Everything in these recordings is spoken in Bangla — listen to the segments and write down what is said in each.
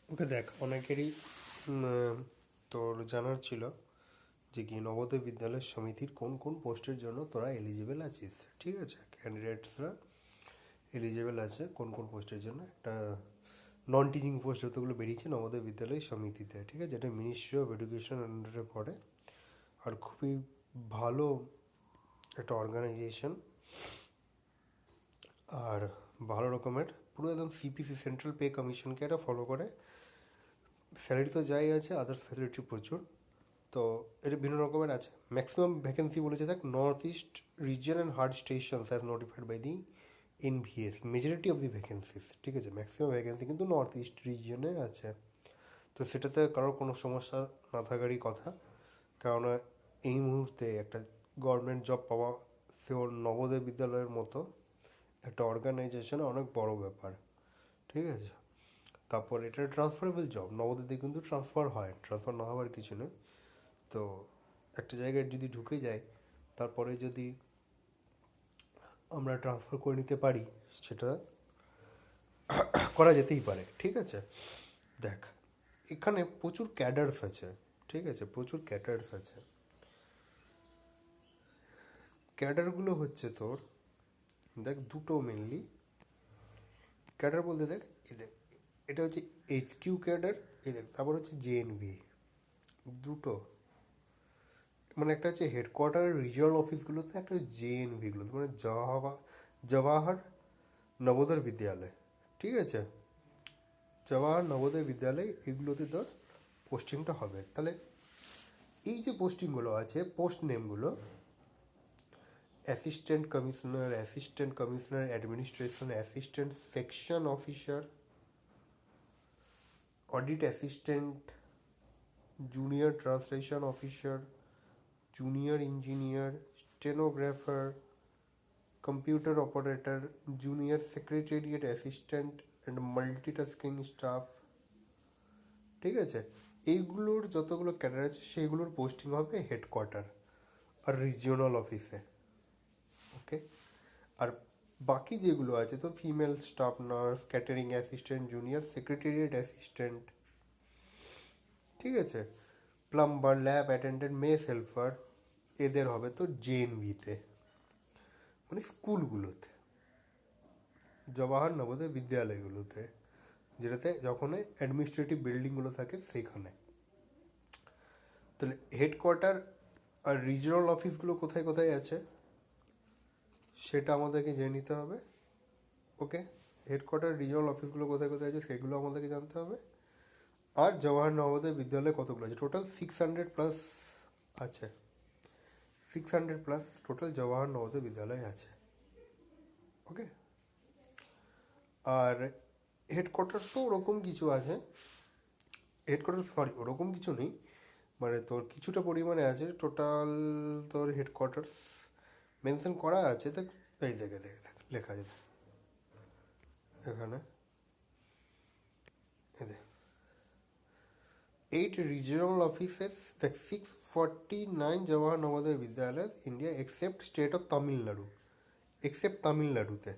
ওকে দেখ, অনেকেরই তোর জানার ছিল যে কি নবোদয় বিদ্যালয় সমিতির কোন কোন পোস্টের জন্য তোরা এলিজিবল আছিস। ঠিক আছে, ক্যান্ডিডেটসরা এলিজিবল আছে কোন কোন পোস্টের জন্য। একটা নন টিচিং পোস্ট যতগুলো বেরিয়েছে নবোদয় বিদ্যালয় সমিতিতে, ঠিক আছে, যেটা মিনিস্ট্রি অফ এডুকেশন আন্ডারে পড়ে। আর খুবই ভালো একটা অর্গানাইজেশন, আর ভালো রকমের পুরো একদম সিপিসি সেন্ট্রাল পে কমিশনকে এটা ফলো করে। স্যালারি তো যাই আছে, আদার্স ফ্যাসিলিটি প্রচুর। তো এটা বিভিন্ন রকমের আছে। ম্যাক্সিমাম ভ্যাকেন্সি বলেছে দেখ, north east region and hard stations as notified by the NVS, majority of the vacancies. ঠিক আছে, ম্যাক্সিমাম ভ্যাকেন্সি কিন্তু নর্থ ইস্ট রিজনে আছে। তো সেটাতে কারোর কোনো সমস্যা না থাকারই কথা, কেননা এই মুহূর্তে একটা গভর্নমেন্ট জব পাওয়া সেও নবোদয় বিদ্যালয়ের মতো একটা অর্গানাইজেশনে অনেক বড় ব্যাপার। ঠিক আছে, তারপর এটা ট্রান্সফারেবল জব, নবোদয়তে কিন্তু ট্রান্সফার হয়, ট্রান্সফার না হওয়ার কিছু নেই। তো একটা জায়গায় যদি ঢুকে যায়, তারপরে যদি আমরা ট্রান্সফার করে নিতে পারি, সেটা করা যেতেই পারে। ঠিক আছে, দেখ এখানে প্রচুর ক্যাডার্স আছে। ঠিক আছে, প্রচুর ক্যাডার্স আছে। ক্যাডারগুলো হচ্ছে তোর, দেখ দুটো মেনলি ক্যাডার বলতে, দেখ দেখ এটা হচ্ছে HQ ক্যাডার, এই দেখ, তারপর হচ্ছে JNV। দুটো মানে একটা হচ্ছে হেডকোয়ার্টার রিজিওনাল অফিসগুলোতে, একটা JNVগুলোতে, মানে জওয়াহর নবোদয় বিদ্যালয়। ঠিক আছে, জওয়াহর নবোদয় বিদ্যালয়, এগুলোতে তোর পোস্টিংটা হবে। তাহলে এই যে পোস্টিংগুলো আছে, পোস্ট নেমগুলো: assistant commissioner administration, assistant section officer, audit assistant, junior translation officer, junior engineer, stenographer, computer operator, junior secretariat assistant and multitasking staff. ঠিক আছে, এইগুলোর যতগুলো ক্যাডার আছে সেগুলোর পোস্টিং হবে হেডকোয়ার্টার আর রিজিওনাল অফিসে। ওকে, আর বাকি যেগুলো আছে তো female staff nurse, catering assistant, junior secretariat assistant, ঠিক আছে, plumber, lab attendant, mess helper, এদের হবে তো JNVতে, মানে স্কুলগুলোতে, জওয়াহর নবোদয় বিদ্যালয়গুলোতে, যেটাতে যখন অ্যাডমিনিস্ট্রেটিভ বিল্ডিংগুলো থাকে সেখানে। তাহলে হেডকোয়ার্টার আর রিজিওনাল অফিসগুলো কোথায় কোথায় আছে সেটা আমাদেরকে জেনে নিতে হবে। ওকে, হেডকোয়ার্টার রিজিওনাল অফিসগুলো কোথায় কোথায় আছে সেগুলো আমাদেরকে জানতে হবে। আর জওয়াহর নবোদয় বিদ্যালয় কতগুলো আছে, টোটাল 600+ আছে। 600+ টোটাল জওয়াহর নবোদয় বিদ্যালয় আছে। ওকে, আর হেডকোয়ার্টার্সও ওরকম কিছু আছে। হেডকোয়ার্টার সরি, ওরকম কিছু নেই, মানে তোর কিছুটা পরিমাণে আছে। টোটাল তোর হেডকোয়ার্টার্স মেনশন করা আছে, দেখ এই দেখে দেখে দেখ লেখা আছে এখানে, এই দেখ 8 regional offices, দেখ 649 জওয়াহর নবোদয় বিদ্যালয় India except state of Tamil Nadu, except তামিলনাড়ুতে।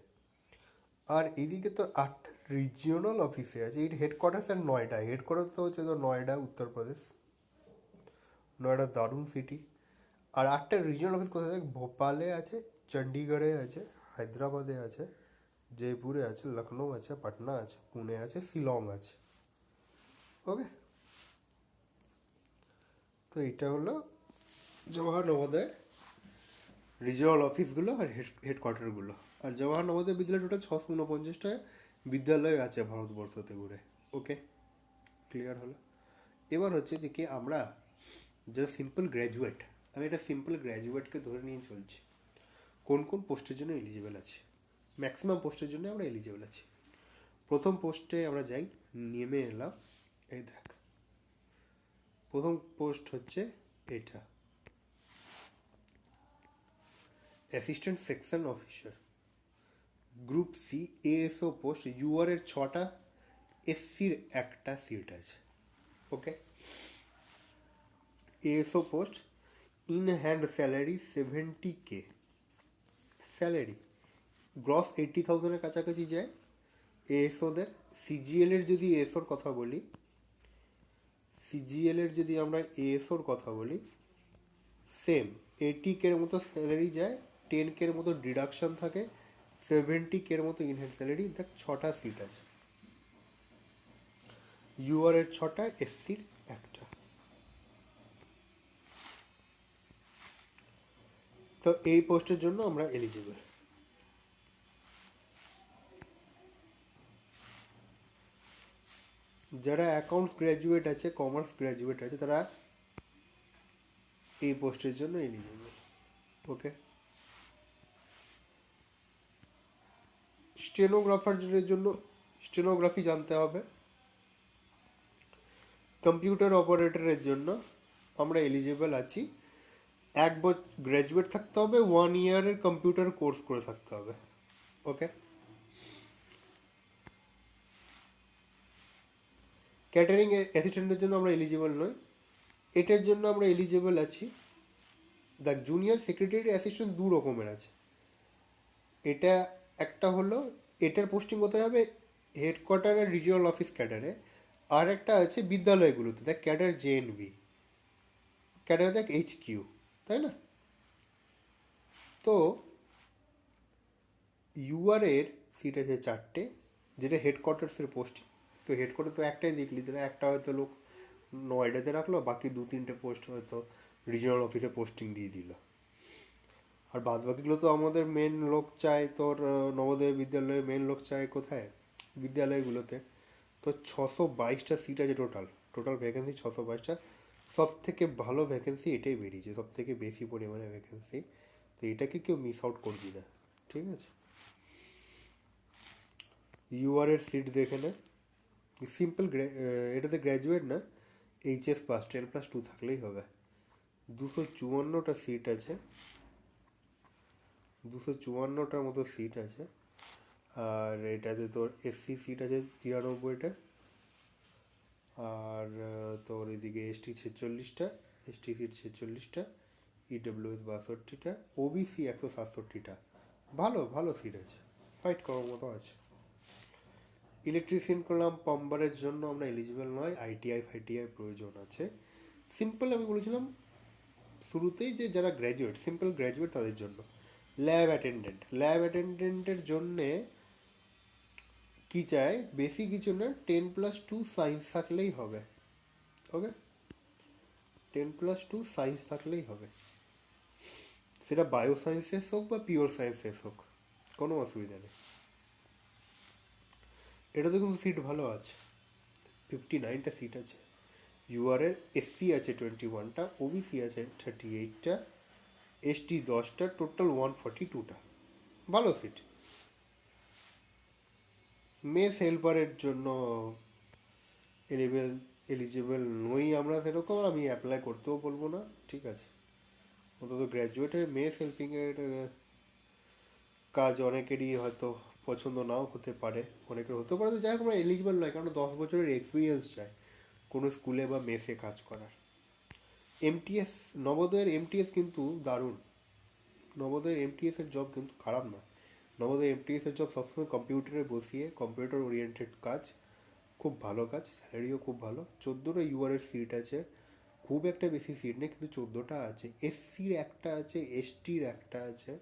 আর এদিকে তো 8 রিজিওনাল অফিসে আছে। এই হেডকোয়ার্টার্স আর নয়ডা, হেডকোয়ার্টার তো হচ্ছে তো নয়ডা, উত্তরপ্রদেশ, নয়ডা দারুণ সিটি। আর 8টা রিজিওনাল অফিস কোথায় দেখ, ভোপালে আছে, চণ্ডীগড়ে আছে, হায়দ্রাবাদে আছে, জয়পুরে আছে, লখনৌ আছে, পাটনা আছে, পুনে আছে, শিলং আছে। ওকে, তো এইটা হলো জওয়াহর নবোদয় রিজিওনাল অফিসগুলো আর হেডকোয়ার্টারগুলো। আর জওয়াহর নবোদয় বিদ্যালয় টোটাল 649টা বিদ্যালয় আছে ভারতবর্ষতে ঘুরে। ওকে, ক্লিয়ার হলো। এবার হচ্ছে যে কি আমরা যারা সিম্পল গ্র্যাজুয়েট, আমি এটা সিম্পল গ্র্যাজুয়েটকে ধরে নিয়ে চলছি, কোন কোন পোস্টের জন্য এলিজিবল আছে। ম্যাক্সিমাম পোস্টের জন্য আমরা এলিজিবল আছি। প্রথম পোস্টে আমরা যাই, নেমে এলাম, এই দেখ প্রথম পোস্ট হচ্ছে এটা, assistant section officer, group C, ASO post. UR এর 6টা, SCর একটা সিট আছে। Okay, ASO post, in hand salary 70K, salary gross 80,000-এর কাছাকাছি যায় এএসওদের। CGL এর যদি এএসওর কথা বলি, সিজিএল এর যদি আমরা এএসওর কথা বলি, সেম 80K মতো স্যালারি যায়, 10K মতো ডিডাকশন থাকে, 70K মতো ইনহ্যান্ড স্যালারি। দেখ 6টা সিট আছে, ইউআর এর 6টা, এসসির 1টা। তো এই পোস্টের জন্য আমরা এলিজিবল। যারা অ্যাকাউন্টস গ্র্যাজুয়েট আছে, কমার্স গ্র্যাজুয়েট আছে, তারা এই পোস্টের জন্য এলিজিবল। ওকে, স্টেনোগ্রাফারদের জন্য স্টেনোগ্রাফি জানতে হবে। কম্পিউটার অপারেটরের জন্য আমরা এলিজিবল আছি, 1 বছর গ্র্যাজুয়েট থাকতে হবে, 1 ইয়ারের কম্পিউটার কোর্স করে থাকতে হবে। ওকে, ক্যাটারিং অ্যাসিস্ট্যান্টের জন্য আমরা এলিজিবল নই, এটার জন্য আমরা এলিজিবল আছি। দেখ, জুনিয়র সেক্রেটারি অ্যাসিস্ট্যান্ট 2 রকমের আছে। এটা একটা হলো, এটার পোস্টিং কোথায় হবে, হেডকোয়ার্টারে, রিজিওনাল অফিস ক্যাডারে। আর একটা আছে বিদ্যালয়গুলোতে, দেখ ক্যাডার জেএনবি, ক্যাডার দেখ HQ, তাই না? তো ইউআর এর সিট আছে 4টে, যেটা হেডকোয়ার্টার্সের পোস্টিং। তো হেডকোয়ার্টার তো একটাই দেখলি, যেটা একটা হয়তো লোক নয়ডাতে রাখলো, বাকি 2-3টে পোস্ট হয়তো রিজিওনাল অফিসে পোস্টিং দিয়ে দিল। আর বাদ বাকিগুলো তো আমাদের মেন লোক চায় তোর নবোদয় বিদ্যালয়ে, মেন লোক চায় কোথায়, বিদ্যালয়গুলোতে। তো 622টা সিট আছে টোটাল, টোটাল ভ্যাকেন্সি 622টা। সব থেকে ভালো ভ্যাকেন্সি এটাই বেরিয়েছে, সব থেকে বেশি পরিমাণে ভ্যাকেন্সি। তো এটাকে কেউ মিস আউট করবি না, ঠিক আছে? ইউআর এর সিট দেখে নে, সিম্পল, এটাতে গ্র্যাজুয়েট না, HS পাস 10+2 থাকলেই হবে। 254টা সিট আছে, 254টার মতো সিট আছে। আর এটাতে তোর SC সিট আছে 93টা, আর তোর এদিকে ST 46টা, ST সিট 46টা, EWS 62টা, OBC 167টা। ভালো ভালো সিট আছে, ফাইট করার মতো আছে। ইলেকট্রিশিয়ান করলাম, প্লাম্বারের জন্য আমরা এলিজিবল নয়, ITI প্রয়োজন আছে। সিম্পল আমি বলেছিলাম শুরুতেই যে যারা গ্র্যাজুয়েট, সিম্পল গ্র্যাজুয়েট, তাদের জন্য। ল্যাব অ্যাটেন্ডেন্টের জন্যে কি চাই, বেশি কিছু না, 10+2 সায়েন্স থাকলেই হবে। ওকে, 10+2 সায়েন্স থাকলেই হবে, সেটা বায়ো সায়েন্সেস হোক বা পিওর সায়েন্সেস হোক, কোনো অসুবিধা নেই। এটাতে কিন্তু সিট ভালো আছে, 59টা সিট আছে। ইউআর এর SC আছে 21টা, OBC আছে 38টা, ST 10টা, টোটাল 142টা। ভালো সিট। মেস হেল্পারের জন্য এলিজিবল নই আমরা সেরকম, আমি অ্যাপ্লাই করতেও বলবো না, ঠিক আছে? অন্তত গ্র্যাজুয়েট হয়ে মেস হেল্পিংয়ের কাজ অনেকেরই হয়তো পছন্দ নাও হতে পারে, অনেকের হতে পারে। তো যাই হোক, আমরা এলিজিবল নয়, কারণ 10 বছরের এক্সপিরিয়েন্স চাই কোনো স্কুলে বা মেসে কাজ করার। MTS, নবোদয়ের MTS কিন্তু দারুণ, নবোদয়ের MTS এর জব কিন্তু খারাপ না। নবোদয় MTS এর জব সবসময় কম্পিউটারে বসিয়ে, কম্পিউটার ওরিয়েন্টেড কাজ, খুব ভালো কাজ, স্যালারিও খুব ভালো। 14টা ইউআর এর সিট আছে, খুব একটা বেশি সিট নেই, কিন্তু 14টা আছে। SCর একটা আছে, STর একটা আছে,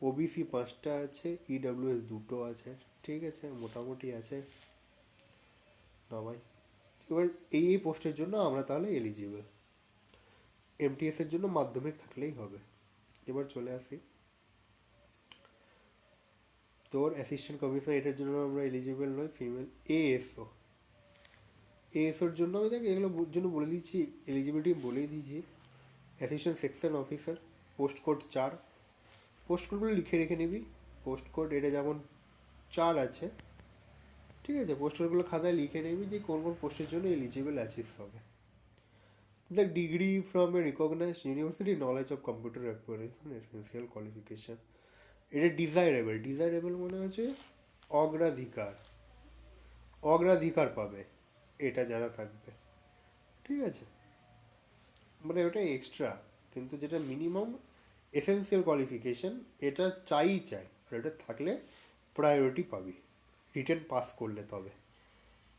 OBC 5টা আছে, EWS 2টো আছে, ঠিক আছে, মোটামুটি আছে না ভাই? এবার এই পোস্টের জন্য আমরা তাহলে এলিজিবল। MTS এর জন্য মাধ্যমিক থাকলেই হবে। এবার চলে আসি তোর অ্যাসিস্ট্যান্ট কমিশনার, এটার জন্য আমরা এলিজিবল নই, ফিমেল। ASOর জন্য আমি দেখ এগুলো জন্য বলে দিচ্ছি, এলিজিবিলিটি বলেই দিয়েছি। Assistant section officer, post code 4, post কোডগুলো লিখে রেখে নিবি। পোস্ট কোড এটা যেমন 4 আছে, ঠিক আছে, পোস্ট কোডগুলো খাতায় লিখে নিবি যে কোন কোন পোস্টের জন্য এলিজিবল আছিস হবে। দেখ, degree from a recognised university, knowledge of computer application, essential qualification. এটা ডিজাইরেবল, ডিজাইরেবল মনে হচ্ছে অগ্রাধিকার, অগ্রাধিকার পাবে এটা যারা থাকবে, ঠিক আছে? মানে ওটা এক্সট্রা, কিন্তু যেটা মিনিমাম এসেন্সিয়াল কোয়ালিফিকেশন, এটা চাই, আর এটা থাকলে প্রায়োরিটি পাবি, রিটেন পাস করলে তবে।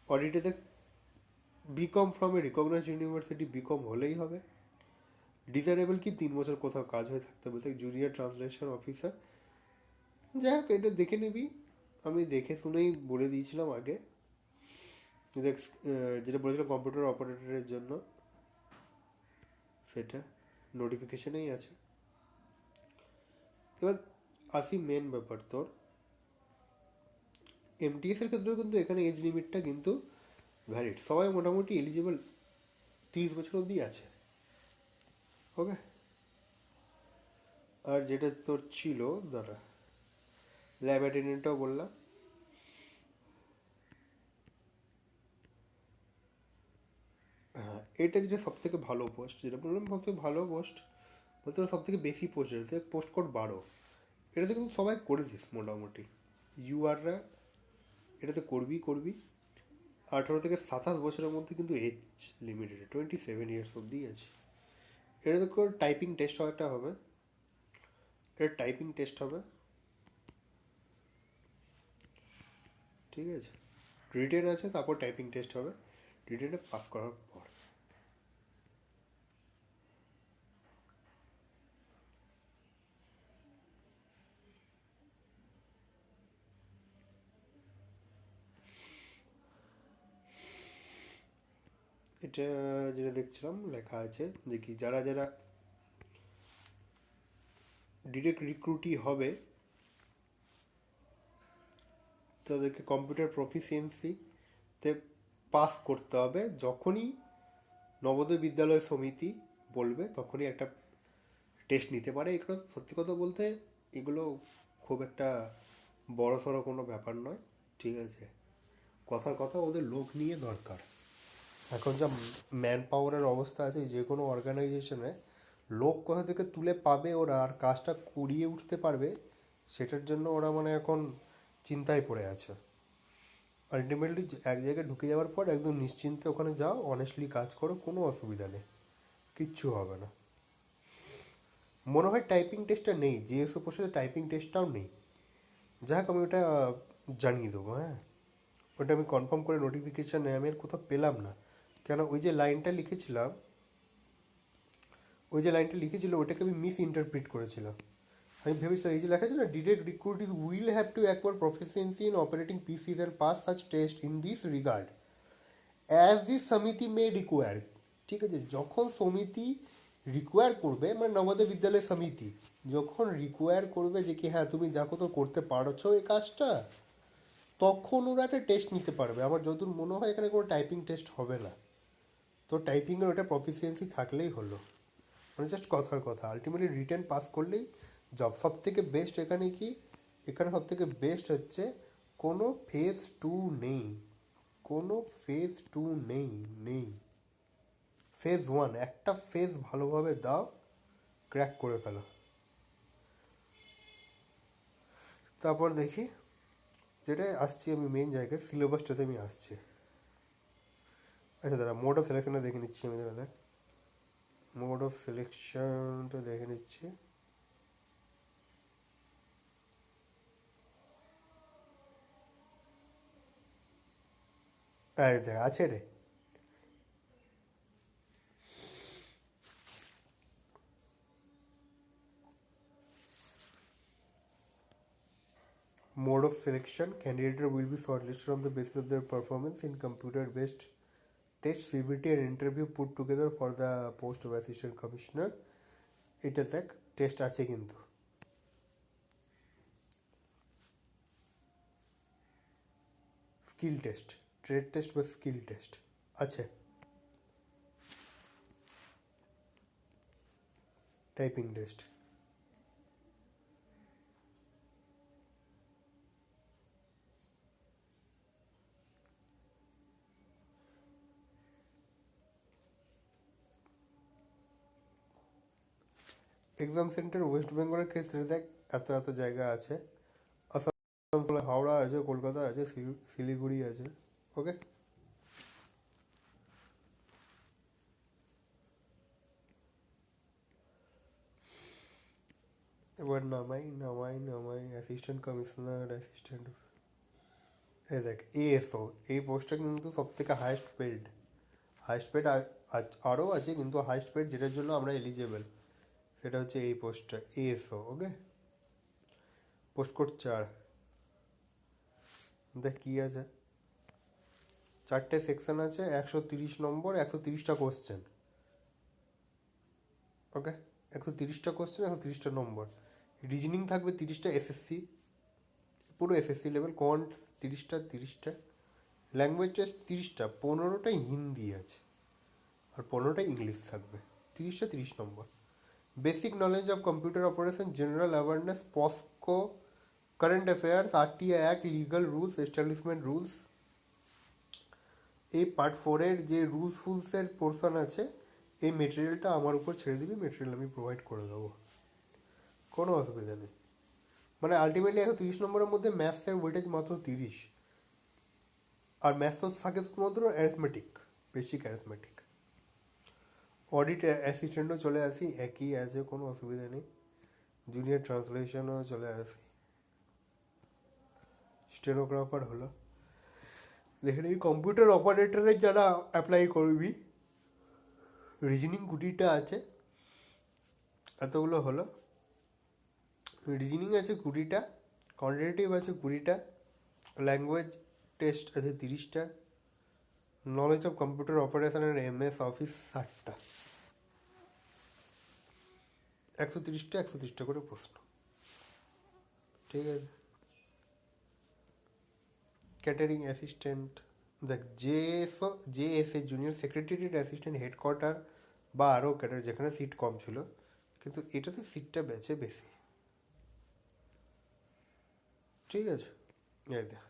অডিটেতে BCom from a recognised university BCom হলেই হবে। ডিজারেবল কি 3 বছর কোথাও কাজ হয়ে থাকতে হবে, জুনিয়র ট্রান্সলেশন অফিসার। যাই হোক, এটা দেখে নিবি, আমি দেখে শুনেই বলে দিয়েছিলাম আগে। দেখ, যেটা বলেছিলাম কম্পিউটার অপারেটরের জন্য, সেটা নোটিফিকেশনেই আছে। এবার আসি মেন ব্যাপার তোর, এমটিএস এর ক্ষেত্রেও কিন্তু এখানে এজ লিমিটটা কিন্তু ভ্যালিড, সবাই মোটামুটি এলিজিবল 30 বছর অবধি আছে। ওকে। আর যেটা তোর ছিল, দাঁড়া, ল্যাব অ্যাটেন্ডেন্টটাও বললাম। হ্যাঁ, এটা যেটা সব থেকে ভালো পোস্ট, যেটা বললাম সব থেকে ভালো পোস্ট বলতে সব থেকে বেশি পোস্ট, যেটাতে পোস্ট কোড 12, এটাতে কিন্তু সবাই করে দিস মোটামুটি। ইউআররা এটাতে করবি 18 থেকে 27 বছরের মধ্যে কিন্তু এজ লিমিটেড 27 ইয়ার্স অবধি আছে। এটাতে করে টাইপিং টেস্ট একটা হবে, এটা টাইপিং টেস্ট হবে, ঠিক আছে। রিটেন আছে, তারপর টাইপিং টেস্ট হবে, রিটেনে পাস করার পর। এটা যেটা দেখছিলাম লেখা আছে যে কি, যারা যারা ডিরেক্ট রিক্রুটই হবে তাদেরকে কম্পিউটার প্রফিসিয়েন্সিতে পাস করতে হবে। যখনই নবোদয় বিদ্যালয় সমিতি বলবে তখনই একটা টেস্ট নিতে পারে। এগুলো সত্যি কথা বলতে এগুলো খুব একটা বড় সড়ো কোনো ব্যাপার নয়, ঠিক আছে। কথার কথা, ওদের লোক নিয়ে দরকার। এখন যা ম্যান পাওয়ারের অবস্থা আছে যে কোনো অর্গানাইজেশনে, লোক কোথা থেকে তুলে পাবে ওরা আর কাজটা করিয়ে উঠতে পারবে, সেটার জন্য ওরা মানে এখন চিন্তায় পড়ে আছে। আলটিমেটলি এক জায়গায় ঢুকে যাওয়ার পর একদম নিশ্চিন্তে ওখানে যাও, অনেস্টলি কাজ করো, কোনো অসুবিধা নেই, কিচ্ছু হবে না। মনে হয় টাইপিং টেস্টটা নেই, জিএসও পোস্টে টাইপিং টেস্টটাও নেই। যাক, আমি ওটা জানিয়ে দেবো, হ্যাঁ। ওটা আমি কনফার্ম করে নোটিফিকেশানে আমি আর কোথাও পেলাম না, কেন ওই যে লাইনটা লিখেছিল ওটাকে আমি মিস ইন্টারপ্রিট করেছিলাম। আমি ভেবেছিলাম এই যে লেখা ছিল না, direct recruitees will have to acquire proficiency in operating PCs and pass such test in this regard as the samiti may require. ঠিক আছে, যখন সমিতি রিকোয়ার করবে, মানে আমাদের বিদ্যালয় সমিতি যখন রিকোয়ার করবে যে কি হ্যাঁ তুমি দেখো তো করতে পারছো এই কাজটা, তখন ওরা একটা টেস্ট নিতে পারবে। আমার যতদূর মনে হয় এখানে কোনো টাইপিং টেস্ট হবে না। তো টাইপিংয়ের ওটা প্রফিসিয়েন্সি থাকলেই হলো, মানে জাস্ট কথার কথা। আলটিমেটলি রিটেন পাস করলেই জব। সব থেকে বেস্ট এখানে কি, এখানে সব থেকে বেস্ট হচ্ছে কোনো ফেজ 2 নেই, কোনো ফেজ 2 নেই। ফেজ 1, একটা ফেজ ভালোভাবে দাও, ক্র্যাক করে ফেলো। তারপর দেখি, যেটা আসছি আমি মেন জায়গায়, সিলেবাসটাতে আমি আসছি। আচ্ছা দাঁড়া, মোড অফ সিলেকশনটা দেখে নিচ্ছি আমি, দাঁড়া দেখ, মোড অফ সিলেকশনটা দেখে নিচ্ছি। দেখ আছে রে। Mode of selection: candidate will be shortlisted on the basis of their performance in computer-based test, CBT, and interview put together for the post of assistant commissioner. এটা দেখ, টেস্ট আছে কিন্তু, স্কিল টেস্ট, ট্রেড টেস্ট বা স্কিল টেস্ট আছে, typing test. Exam centre West বেঙ্গলের ক্ষেত্রে দেখ এত এত জায়গা আছে, আসানসোল, হাওড়া আছে, কলকাতা আছে, শিলিগুড়ি আছে। ওকে। এবার নামাই অ্যাসিস্ট্যান্ট কমিশনার, এই দেখ এএসও, এই পোস্টটা কিন্তু সব থেকে হাইয়েস্ট পেড, হাইস্ট পেড আরও আছে, কিন্তু হাইস্ট পেড যেটার জন্য আমরা এলিজেবল সেটা হচ্ছে এই পোস্টটা, এএসও। ওকে, পোস্ট কোড 4। দেখ কী আছে, 4টে সেকশন আছে, 130 নম্বর, 130টা কোশ্চেন। ওকে, 130টা কোশ্চেন, 130টা নম্বর। রিজনিং থাকবে 30টা, এসএসসি, পুরো এসএসসি লেভেল। কোয়ান্ট 30টা। ল্যাঙ্গুয়েজ টেস্ট 30টা, 15টাই হিন্দি আছে আর 15টাই ইংলিশ থাকবে। 30টা 30 নম্বর। Basic knowledge of computer operation, general awareness, POCSO, current affairs, RTI act, legal rules, establishment rules. এই পার্ট 4-এর যে রুলস ফুলসের পোর্শন আছে, এই মেটেরিয়ালটা আমার উপর ছেড়ে দিবি, মেটেরিয়াল আমি প্রোভাইড করে দেবো, কোনো অসুবিধা নেই। মানে আলটিমেটলি 130 নম্বরের মধ্যে ম্যাথসের ওয়েটেজ মাত্র 30, আর ম্যাথস তো থাকে শুধুমাত্র অ্যারিথমেটিক, বেসিক অ্যারিথমেটিক। অডিট অ্যাসিস্ট্যান্টও চলে আসি, একই আছে, কোনো অসুবিধা নেই। জুনিয়র ট্রান্সলেশনও চলে আসি, স্টেনোগ্রাফার হলো। দেখে নিবি কম্পিউটার অপারেটরের যারা অ্যাপ্লাই করবি, রিজনিং 20টা আছে, এতগুলো হলো। রিজনিং আছে 20টা, কোয়ান্টিটেটিভ আছে 20টা, ল্যাঙ্গুয়েজ টেস্ট আছে 30টা, knowledge of computer operation and MS office 60টা। 130টা করে প্রশ্ন, ঠিক আছে। ক্যাটারিং অ্যাসিস্ট্যান্ট, দেখ JSA junior secretariat assistant headquarter বা আরও ক্যাটার, যেখানে সিট কম ছিল, কিন্তু এটাতে সিটটা বেঁচে বেশি, ঠিক আছে। এই দেখ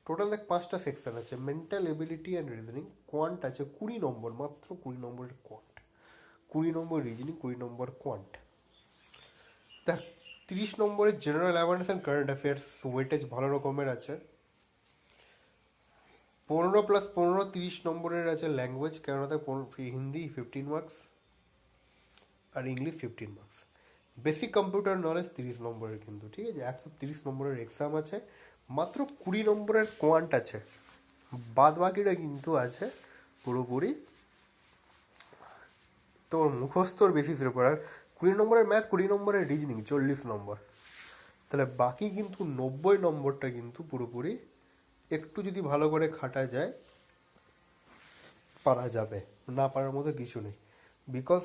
টোটাল দেখ 5টা সেকশন আছে, mental ability and reasoning. Quant আছে 20 নম্বর, মাত্র 20 নম্বরের কোয়ান্ট, 20 নম্বর রিজনিং, 20 নম্বর কোয়ান্ট। দেখ 30 নম্বরের general awareness and current affairs, weightage ভালো রকমের আছে। 15 + 15 30 নম্বরের আছে ল্যাঙ্গুয়েজ, কেননা তার হিন্দি 15 মার্কস আর English 15 marks. Basic computer knowledge 30 নম্বরের কিন্তু, ঠিক আছে। 130 নম্বরের এক্সাম আছে, মাত্র 20 নম্বরের কোয়ান্ট আছে, বাদ বাকিটা কিন্তু আছে পুরোপুরি তোর মুখস্থর বেসিসের উপর। আর 20 নম্বরের ম্যাথ, 20 নম্বরের রিজনিং, 40 নম্বর। তাহলে বাকি কিন্তু 90 নম্বরটা কিন্তু পুরোপুরি একটু যদি ভালো করে খাটা যায় পারা যাবে, না পারার মতো কিছু নেই। বিকজ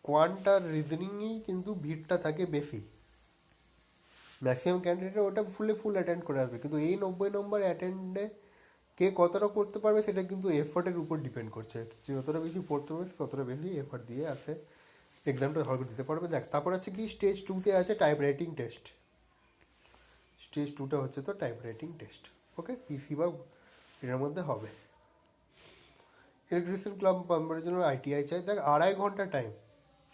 কোয়ান্ট আর রিজনিংয়েই কিন্তু ভিড়টা থাকে বেশি, ম্যাক্সিমাম ক্যান্ডিডেট ওটা ফুল অ্যাটেন্ড করে আসবে, কিন্তু এই 90 নম্বর অ্যাটেন্ডে কে কতটা করতে পারবে সেটা কিন্তু এফোর্টের উপর ডিপেন্ড করছে। যতটা বেশি পড়তে পারবে ততটা বেশি এফোর্ট দিয়ে আসে এক্সামটা ভালো করে দিতে পারবে। দেখ তারপর আছে কি, স্টেজ 2-তে আছে টাইপ রাইটিং টেস্ট। স্টেজ 2টা হচ্ছে তো টাইপ রাইটিং টেস্ট। ওকে, পিসি বা এর মধ্যে হবে। ইলেকট্রিশিয়ান ক্লাব মেম্বারের জন্য আইটিআই চাই। দেখ 2.5 ঘন্টা টাইম,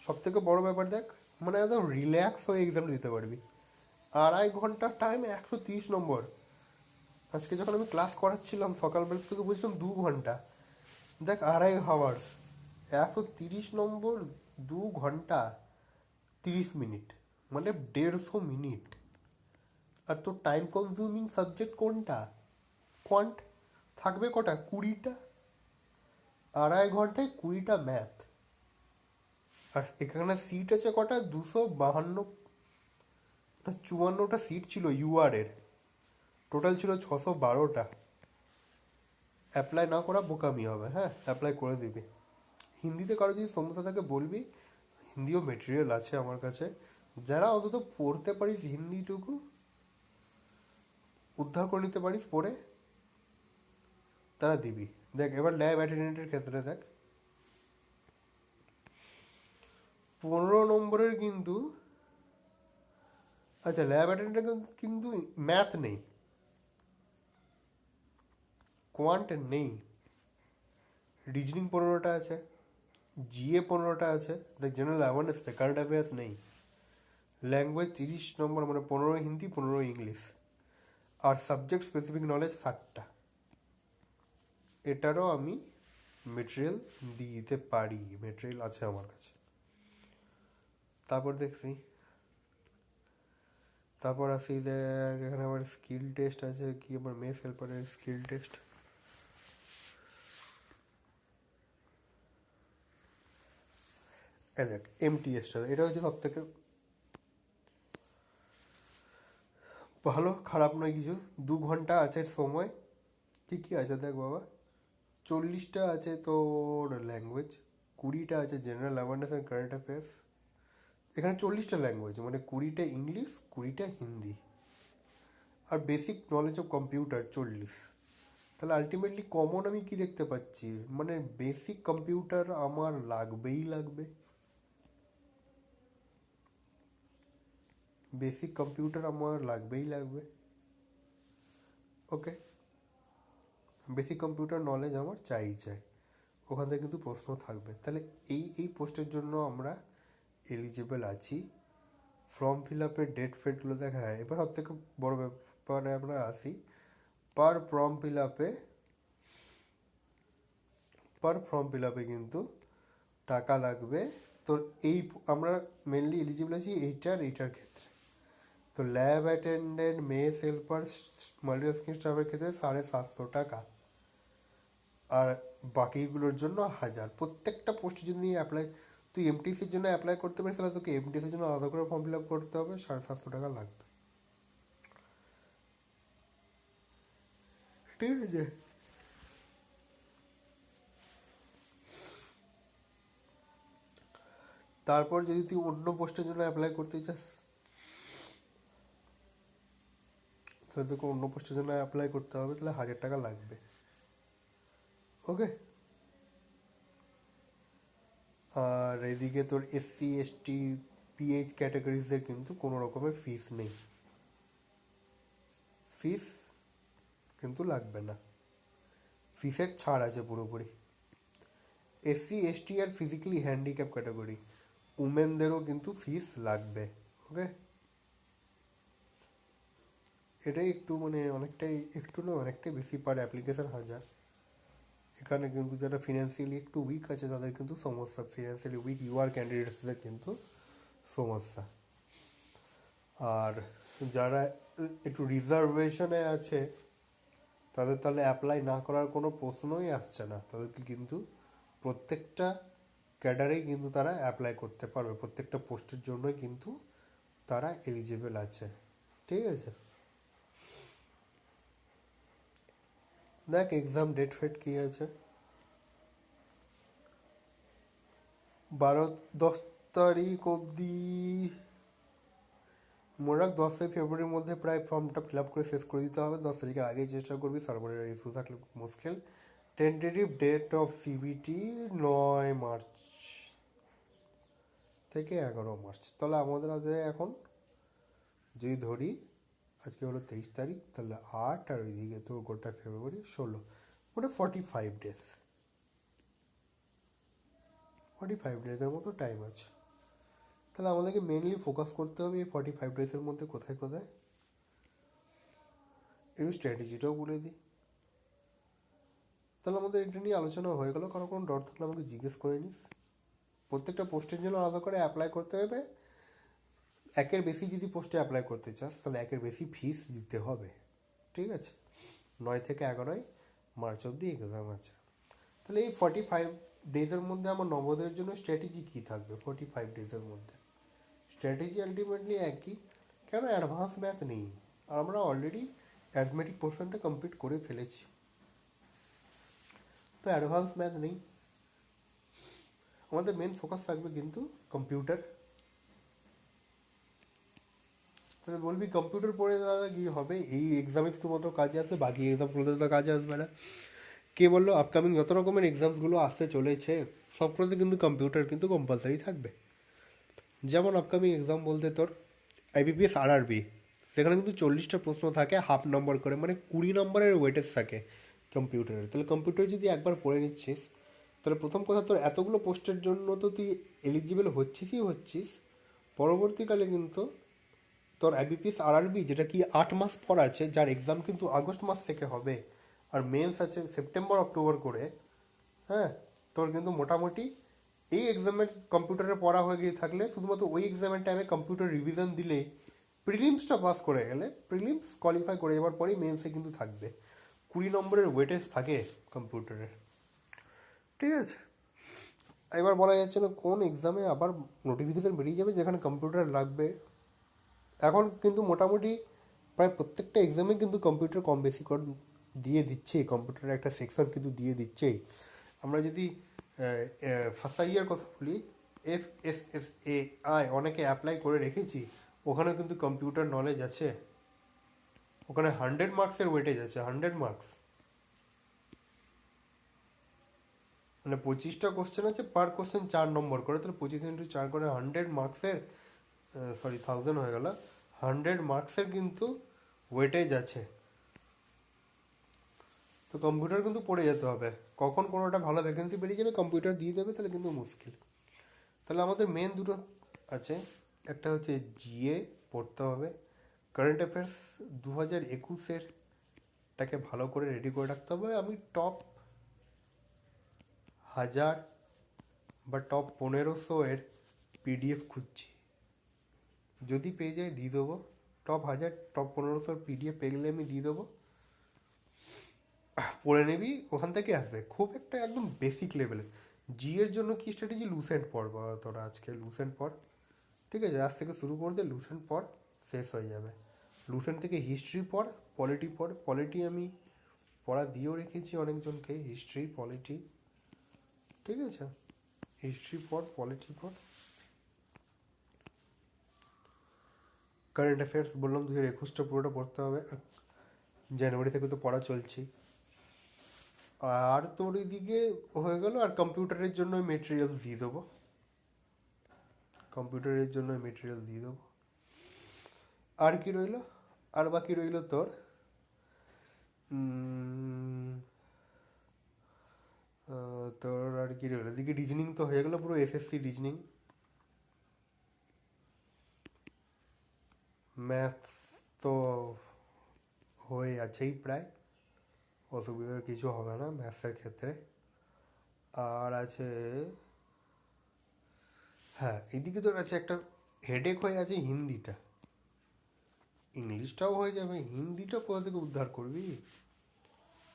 সব থেকে বড়ো ব্যাপার। দেখ মানে একদম রিল্যাক্স হয়ে এক্সামটা দিতে পারবি। 2.5 ঘন্টা টাইম, 130 নম্বর। আজকে যখন আমি ক্লাস করাচ্ছিলাম সকালবেলা থেকে বুঝলাম 2 ঘন্টা। দেখ 2.5 আওয়ার্স, 130 নম্বর, 2 ঘন্টা 30 মিনিট, মানে 150 মিনিট। আর তোর টাইম কনজিউমিং সাবজেক্ট কোনটা? কোয়ান্ট। থাকবে কটা? 20টা। 2.5 ঘন্টায় 20টা ম্যাথ। আর এখানে সিট আছে কটা? 252 না 54টা সিট ছিল ইউআরের, টোটাল ছিল 612টা। অ্যাপ্লাই না করা বোকামি হবে, হ্যাঁ অ্যাপ্লাই করে দিবি। হিন্দিতে কারো যদি সমস্যা থাকে বলবি, হিন্দিও মেটেরিয়াল আছে আমার কাছে। যারা অন্তত পড়তে পারিস, হিন্দিটুকু উদ্ধার করে নিতে পারিস পড়ে, তারা দিবি। দেখ এবার ল্যাব অ্যাটেন্ডেন্টের ক্ষেত্রে দেখ 15 নম্বরের কিন্তু, আচ্ছা ল্যাব অ্যাটেন্ডেন্ট কিন্তু ম্যাথ নেই, কোয়ান্ট নেই। রিজনিং 15টা আছে, জিএ 15টা আছে, দেখ জেনারেল অ্যাওয়ারনেস, কারেন্ট অ্যাফেয়ার্স নেই। ল্যাঙ্গুয়েজ 30 নম্বর, মানে 15 হিন্দি, 15 ইংলিশ। আর সাবজেক্ট স্পেসিফিক নলেজ 60টা। এটারও আমি মেটেরিয়াল দিয়ে দিতে পারি, মেটেরিয়াল আছে আমার কাছে। তারপর দেখছি তারপর আসি দেখ এখানে আবার স্কিল টেস্ট আছে, কি আবার মেস হেল্পারের স্কিল টেস্ট। দেখ এমটিএসটা এটা হচ্ছে সব থেকে ভালো, খারাপ নয় কিছু। 2 ঘন্টা আছে সময়। কী কী আছে দেখ বাবা, 40টা আছে তোর ল্যাঙ্গুয়েজ, 20টা আছে general awareness and current affairs. এখানে 40টা ল্যাঙ্গুয়েজ, মানে 20টা ইংলিশ, 20টা হিন্দি, আর বেসিক নলেজ অফ কম্পিউটার 40। তাহলে আলটিমেটলি কমন আমি কি দেখতে পাচ্ছি, মানে বেসিক কম্পিউটার আমার লাগবেই লাগবে, বেসিক কম্পিউটার আমার লাগবেই লাগবে। ওকে, বেসিক কম্পিউটার নলেজ আমার চাই। ওখান থেকে কিন্তু প্রশ্ন থাকবে। তাহলে এই পোস্টের জন্য আমরা এলিজিবল আছি। ফর্ম ফিল আপের ডেট ফেটগুলো দেখা হয়। এবার সব থেকে বড় ব্যাপারে আমরা আসি, পার ফর্ম ফিল আপে কিন্তু টাকা লাগবে। তো এই আমরা মেনলি এলিজিবল আছি এইটার ক্ষেত্রে। তো lab attendant, mess helper, multitasking স্টাফের ক্ষেত্রে 750 টাকা, আর বাকিগুলোর জন্য 1000। প্রত্যেকটা পোস্ট যদি অ্যাপ্লাই, তুই এমটিসির জন্য অ্যাপ্লাই করতে পারিস, তাহলে তোকে এমটিসির জন্য আলাদা করে ফর্ম ফিল আপ করতে হবে, 750 টাকা লাগবে। ঠিক আছে। তারপর যদি তুই অন্য পোস্টের জন্য অ্যাপ্লাই করতে চাস, তাহলে তোকে অন্য পোস্টের জন্য অ্যাপ্লাই করতে হবে, তাহলে 1000 টাকা লাগবে। ওকে। আর এদিকে তোর এসসি এসটি পিএইচ ক্যাটাগরিজের কিন্তু কোনো রকমের ফিস নেই, ফিস কিন্তু লাগবে না, ফিসের ছাড় আছে পুরোপুরি। এসসি এসটি আর ফিজিক্যালি হ্যান্ডিক্যাপ ক্যাটাগরি উমেনদেরও কিন্তু ফিস লাগবে। ওকে, এটাই একটু মানে অনেকটাই, একটু না অনেকটাই বেশি পার অ্যাপ্লিকেশন 1000। এখানে কিন্তু যারা ফিনান্সিয়ালি একটু উইক আছে তাদের কিন্তু সমস্যা, ফিনান্সিয়ালি উইক ইউআর ক্যান্ডিডেটসদের কিন্তু সমস্যা। আর যারা একটু রিজার্ভেশনে আছে তাদের তাহলে অ্যাপ্লাই না করার কোনো প্রশ্নই আসছে না, তাদেরকে কিন্তু প্রত্যেকটা ক্যাডারেই কিন্তু তারা অ্যাপ্লাই করতে পারবে, প্রত্যেকটা পোস্টের জন্যই কিন্তু তারা এলিজিবল আছে। ঠিক আছে। দেখ এক্সাম ডেট ফেট কী আছে, 10 তারিখ অবধি, মনে রাখ 10 ফেব্রুয়ারির মধ্যে প্রায় ফর্মটা ফিল আপ করে শেষ করে দিতে হবে। 10 তারিখের আগেই চেষ্টা করবি, সার্ভারের ইস্যু থাকলে মুশকিল। Tentative date of CBT 9 March থেকে 11 মার্চ। তাহলে আমাদের হাতে এখন যদি ধরি আজকে হলো 23 তারিখ, তাহলে 8 আর ওইদিকে তো গোটা ফেব্রুয়ারি 16, মানে 45 ডেজ, 45 ডেজের মতো টাইম আছে। তাহলে আমাদেরকে মেনলি ফোকাস করতে হবে এই 45 ডেজের মধ্যে কোথায় কোথায়। একটু স্ট্র্যাটেজিটাও বলে দিই, তাহলে আমাদের এটা নিয়ে আলোচনা হয়ে গেল। কারো কোনো ডর থাকলে আমাকে জিজ্ঞেস করে নিস। প্রত্যেকটা পোস্টের জন্য আলাদা করে অ্যাপ্লাই করতে হবে। একের বেশি যদি পোস্টে অ্যাপ্লাই করতে চাস তাহলে একের বেশি ফিস দিতে হবে। ঠিক আছে। 9 থেকে 11 মার্চ অবধি এক্সাম আছে। তাহলে এই 45 ডেজের মধ্যে আমার নবোদয়ের জন্য স্ট্র্যাটেজি কী থাকবে 45 ডেজের মধ্যে? স্ট্র্যাটেজি আলটিমেটলি একই, কেন অ্যাডভান্স ম্যাথ নেই, আর আমরা অলরেডি অ্যারিথমেটিক পোর্শনটা কমপ্লিট করে ফেলেছি, তো অ্যাডভান্স ম্যাথ নেই। আমাদের মেন ফোকাস থাকবে কিন্তু কম্পিউটার। তাহলে বলবি কম্পিউটার পড়ে দাদা কী হবে, এই এক্সামে শুধুমাত্র কাজে আসবে, বাকি এক্সামগুলোতে তো কাজে আসবে না। কে বললো আপকামিং যত রকমের এক্সামসগুলো আসতে চলেছে সবগুলোতে কিন্তু কম্পিউটার কিন্তু কম্পালসারি থাকবে। যেমন আপকামিং এক্সাম বলতে তোর আইবিপিএস আরআরবি, সেখানে কিন্তু 40টা প্রশ্ন থাকে, হাফ নম্বর করে, মানে 20 নম্বরের ওয়েটেজ থাকে কম্পিউটারের। তাহলে কম্পিউটার যদি একবার পড়ে নিচ্ছিস, তাহলে প্রথম কথা তোর এতগুলো পোস্টের জন্য তো তুই এলিজিবল হচ্ছিস। পরবর্তীকালে কিন্তু তোর আইবিপিএস আরআরবি, যেটা কি 8 মাস পর আছে, যার এক্সাম কিন্তু আগস্ট মাস থেকে হবে, আর মেন্স আছে সেপ্টেম্বর অক্টোবর করে। হ্যাঁ, তোর কিন্তু মোটামুটি এই এক্সামের কম্পিউটারে পড়া হয়ে গিয়ে থাকলে শুধুমাত্র ওই এক্সামের টাইমে কম্পিউটার রিভিশন দিলেই প্রিলিমসটা পাস করে গেলে, প্রিলিমস কোয়ালিফাই করে যাওয়ার পরেই মেন্সে কিন্তু থাকবে। 20 নম্বরের ওয়েটেজ থাকে কম্পিউটারের, ঠিক আছে। এবার বলা যাচ্ছে না কোন এক্সামে আবার নোটিফিকেশান বেরিয়ে যাবে যেখানে কম্পিউটার লাগবে। এখন কিন্তু মোটামুটি প্রায় প্রত্যেকটা এক্সামে কিন্তু কম্পিউটার কম বেশি করে দিয়ে দিচ্ছে, কম্পিউটারের একটা সেকশন কিন্তু দিয়ে দিচ্ছেই। আমরা যদি ফার্স্ট ইয়ার কথা বলি, FSSAI অনেকে অ্যাপ্লাই করে রেখেছি, ওখানে কিন্তু কম্পিউটার নলেজ আছে, ওখানে 100 মার্কসের ওয়েটেজ আছে, 100 মার্কস, মানে 25টা কোশ্চেন আছে, পার কোশ্চেন 4 নম্বর করে, তাহলে 25 × 4 করে 100 মার্কসের, সরি 1000 হয়ে গেল, 100 মার্কসের কিন্তু ওয়েটেজ আছে। তো কম্পিউটার কিন্তু পড়ে যেতে হবে, কখন কোনোটা ভালো ভ্যাকেন্সি বেরিয়ে যাবে কম্পিউটার দিয়ে দেবে, তাহলে কিন্তু মুশকিল। তাহলে আমাদের মেন দুটো আছে, একটা হচ্ছে জিএ পড়তে হবে, কারেন্ট অ্যাফেয়ার্স 2021-টাকে ভালো করে রেডি করে রাখতে হবে। আমি টপ 1000 বা টপ 1500 PDF খুঁজছি, যদি পেয়ে যাই দিয়ে দেবো। টপ 1000 টপ 1500 PDF পেয়ে গেলে আমি দিয়ে দেবো, পড়ে নিবি, ওখান থেকে আসবে খুব একটা একদম বেসিক লেভেলের। জি এর জন্য কি স্ট্র্যাটেজি, লুসেন্ট পড় বা তোরা আজকে লুসেন্ট পড়, ঠিক আছে, আজ থেকে শুরু করে দে, লুসেন্ট পড়, শেষ হয়ে যাবে। লুসেন্ট থেকে হিস্ট্রি পড়, পলিটি পড়, পলিটি আমি পড়া দিয়েও রেখেছি অনেকজনকে, হিস্ট্রি পলিটি, ঠিক আছে, হিস্ট্রি পড়, পলিটি পড়। কারেন্ট অ্যাফেয়ার্স বললাম 2021টা পুরোটা পড়তে হবে, জানুয়ারি থেকে তো পড়া চলছে। আর তোর এদিকে হয়ে গেল, আর কম্পিউটারের জন্য মেটেরিয়াল দিয়ে দেবো, কম্পিউটারের জন্য মেটেরিয়াল দিয়ে দেবো। আর কি রইল, আর বাকি রইল তোর তোর আর কি রইল, এদিকে রিজনিং তো হয়ে গেল পুরো, SSC রিজনিং। ম্যাথস তো হয়ে আছেই প্রায়, অসুবিধার কিছু হবে না ম্যাথসের ক্ষেত্রে। আর আছে, হ্যাঁ এদিকে তোর আছে একটা হেডেক হয়ে আছে হিন্দিটা, ইংলিশটাও হয়ে যাবে, হিন্দিটা কোথা থেকে উদ্ধার করবি,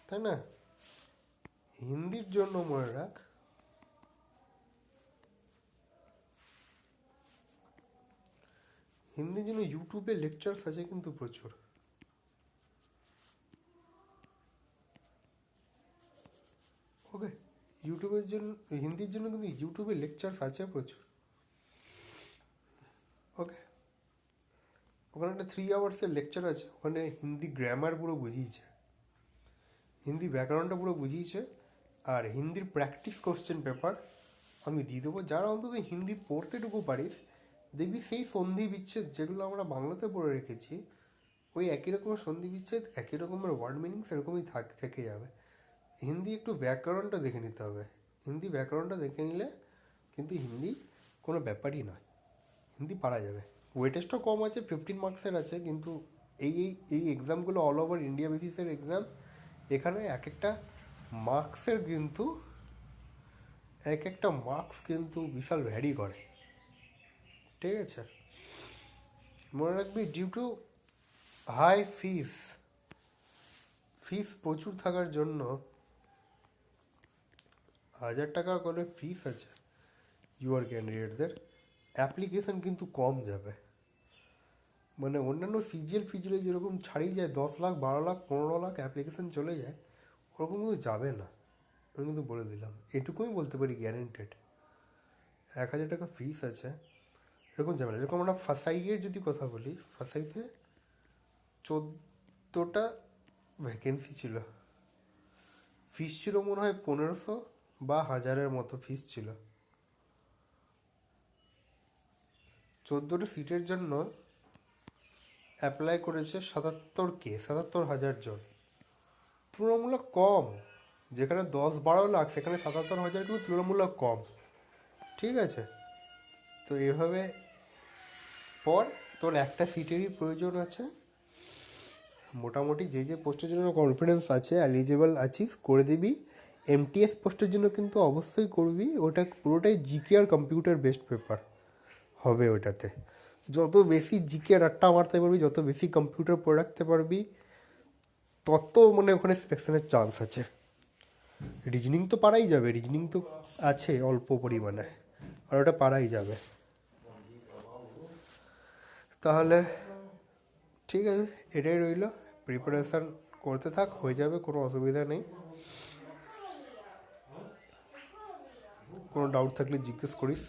তাই না? হিন্দির জন্য মনে রাখ, হিন্দির জন্য ইউটিউবে লেকচার্স আছে কিন্তু প্রচুর, ওকে। ইউটিউবের জন্য, হিন্দির জন্য কিন্তু ইউটিউবে লেকচার্স আছে প্রচুর, ওকে। ওখানে একটা 3 আওয়ার্সের লেকচার আছে, ওখানে হিন্দি গ্রামার পুরো বুঝিয়েছে, হিন্দি ব্যাকরণটা পুরো বুঝিয়েছে, আর হিন্দির প্র্যাকটিস কোশ্চেন পেপার আমি দিয়ে দেবো। যারা অন্তত হিন্দি পড়তেটুকু পারিস, দেখবি সেই সন্ধি বিচ্ছেদ যেগুলো আমরা বাংলাতে পড়ে রেখেছি, ওই একই রকমের সন্ধি বিচ্ছেদ, একই রকমের ওয়ার্ড মিনিং সেরকমই থেকে যাবে। হিন্দি একটু ব্যাকরণটা দেখে নিতে হবে, হিন্দি ব্যাকরণটা দেখে নিলে কিন্তু হিন্দি কোনো ব্যাপারই নয়, হিন্দি পারা যাবে। ওয়েটেজটা কম আছে, 15 মার্কসের আছে, কিন্তু এই এই এই এক্সামগুলো অল ওভার ইন্ডিয়া বেসিসের এক্সাম, এখানে এক একটা মার্কস কিন্তু বিশাল ভ্যারি করে, ঠিক আছে। মনে রাখবি, ডিউ টু হাই ফিস প্রচুর থাকার জন্য, 1000 টাকা করে ফিস আছে ইউআর ক্যান্ডিডেটদের, অ্যাপ্লিকেশন কিন্তু কম যাবে। মানে অন্যান্য ফিজিয়ালে যেরকম ছাড়িয়ে যায় 10 লাখ 12 লাখ 15 লাখ অ্যাপ্লিকেশন চলে যায়, ওরকম কিন্তু যাবে না, আমি কিন্তু বলে দিলাম, এটুকুই বলতে পারি গ্যারেন্টেড। 1000 টাকা ফিস আছে, এরকম যাবে না। এরকম আমরা ফাসাইয়ের যদি কথা বলি, ফাসাইতে 14টা ভ্যাকেন্সি ছিল, ফিস ছিল মনে হয় 1500 বা 1000-এর মতো ফিস ছিল। 14টা সিটের জন্য অ্যাপ্লাই করেছে 77,000 জন, তুলনামূলক কম। যেখানে 10-12 লাখ, সেখানে 77,000 কিন্তু তুলনামূলক কম, ঠিক আছে। তো এভাবে পর তোর একটা সিটেরই প্রয়োজন আছে, মোটামুটি যে পোস্টের জন্য কনফিডেন্স আছে, এলিজিবল আছিস, করে দিবি। MTS পোস্টের জন্য কিন্তু অবশ্যই করবি, ওটা পুরোটাই জিকে আর কম্পিউটার বেসড পেপার হবে ওটাতে। যত বেশি জিকে রাট্টা মারতে পারবি, যত বেশি কম্পিউটার পড়ে রাখতে পারবি, তত মানে ওখানে সিলেকশনের চান্স আছে। রিজনিং তো পারাই যাবে, রিজনিং তো আছে অল্প পরিমাণে, আর ওটা পারাই যাবে। তাহলে ঠিক আছে, এটাই রইল, প্রিপারেশান করতে থাক, হয়ে যাবে, কোনো অসুবিধা নেই। কোনো ডাউট থাকলে জিজ্ঞেস করিস।